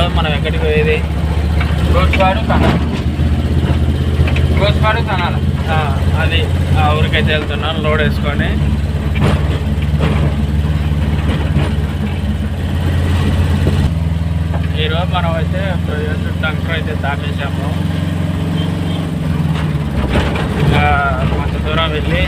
ఈరోజు మనం ఎక్కడికి పోయేది? గోస్పాడు కనాల. అది ఆ ఊరికైతే వెళ్తున్నాను లోడ్ వేసుకొని. ఈరోజు మనం అయితే టంకర్ అయితే దాటేసాము. కొంత దూరం వెళ్ళి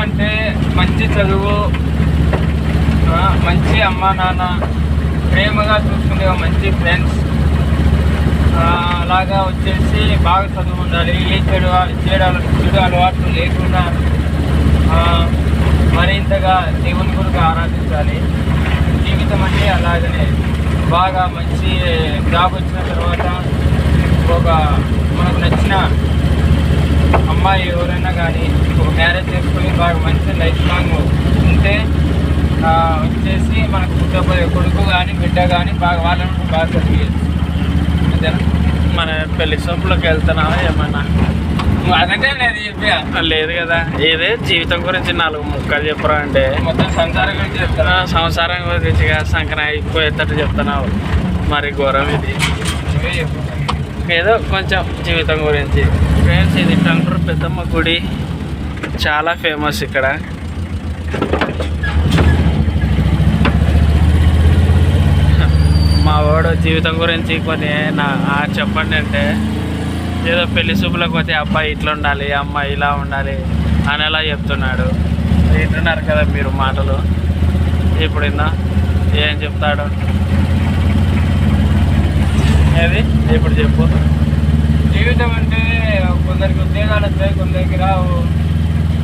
అంటే మంచి చదువు, మంచి అమ్మా నాన్న, ప్రేమగా చూసుకునే మంచి ఫ్రెండ్స్, అలాగా వచ్చేసి బాగా చదువు ఉండాలి. ఏ చెడు అలవాట్లు లేకుండా మరింతగా దేవుని గురించి ఆరాధించాలి. జీవితం అంటే అలాగనే బాగా మంచి జాబ్ వచ్చిన తర్వాత మనకు నచ్చిన అమ్మాయి ఎవరైనా కానీ ఒక మ్యారేజ్ చేసుకొని బాగా మంచి లైఫ్ లాంగ్ ఉంటే వచ్చేసి మనకు పుట్టబోయే కొడుకు కానీ బిడ్డ కానీ వాళ్ళని బాగా చదివేది. అంతేనా? మన పెళ్లి సొంపులోకి వెళ్తున్నావా ఏమన్నా? అదంటే నేను చెప్పా లేదు కదా. ఏదే జీవితం గురించి 4 ముక్కలు చెప్పరా అంటే మొత్తం సంసారం గురించి చెప్తాను. సంసారం గురించి సంకన అయిపోయేటట్టు చెప్తున్నావు. మరి ఘోరం ఇది. ఏదో కొంచెం జీవితం గురించి. ఫ్రెండ్స్, ఇది టంగుటూరు పెద్దమ్మ గుడి, చాలా ఫేమస్ ఇక్కడ. మా వాడు జీవితం గురించి కొన్ని చెప్పండి అంటే ఏదో పెళ్లి చూపులకు పోతే అబ్బాయి ఇట్లా ఉండాలి, అమ్మాయి ఇలా ఉండాలి అని ఎలా చెప్తున్నాడు. వింటున్నారు కదా మీరు మాటలు. ఇప్పుడు ఇందా ఏం చెప్తాడు? ఏది ఇప్పుడు చెప్పు. జీవితం అంటే కొందరికి ఉద్యోగాలు వస్తాయి, కొందరికి రావు.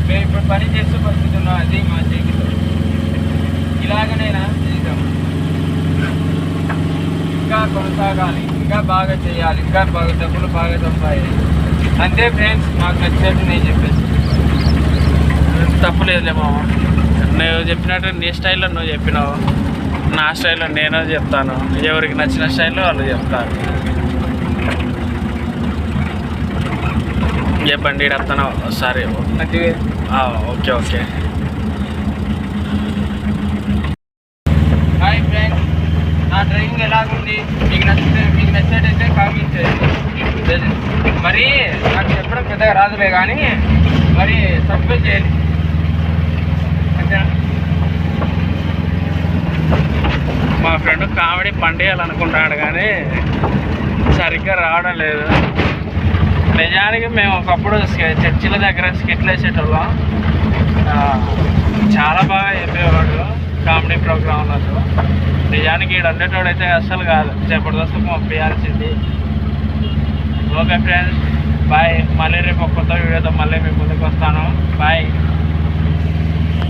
మేము ఇప్పుడు పని చేస్తూ బతుకుతున్నాం, అది మా జీవితం. ఇలాగనైనా జీవితం ఇంకా కొనసాగాలి, ఇంకా బాగా చేయాలి, ఇంకా బాగా డబ్బులు బాగా సంపాదించాలి. అంతే ఫ్రెండ్స్, మాకు నచ్చినట్టు నేను చెప్పేసి తప్పులేదులే మామ. నువ్వు చెప్పినట్టు నీ స్టైల్లో నువ్వు చెప్పినావు, నా స్టైల్లో నేను చెప్తాను. ఎవరికి నచ్చిన స్టైల్లో వాళ్ళు చెప్తారు. చెప్పండి వస్తాను సరే. Okay okay. హాయ్ ఫ్రెండ్స్, నా డ్రైవింగ్ ఎలాగుంది? మీకు నచ్చినట్టయితే కామెంట్ చేయండి. మరి నాకు చెప్పడం పెద్దగా రాదులే కానీ మరి సబ్స్క్రైబ్ చేయండి. అంతేనా? మా ఫ్రెండ్ కామెడీ పండియాలనుకుంటాడు కానీ సరిగ్గా రావడం లేదు. నిజానికి మేము ఒకప్పుడు చర్చిల దగ్గర స్కిట్లు వేసేటోళ్ళం. చాలా బాగా చెప్పేవాడు కామెడీ ప్రోగ్రాంలలో. నిజానికి ఈడు ఉండేటోడైతే అస్సలు కాదు, జబర్దస్త్ పంపించాల్సింది. Okay friends, bye. మళ్ళీ రేపు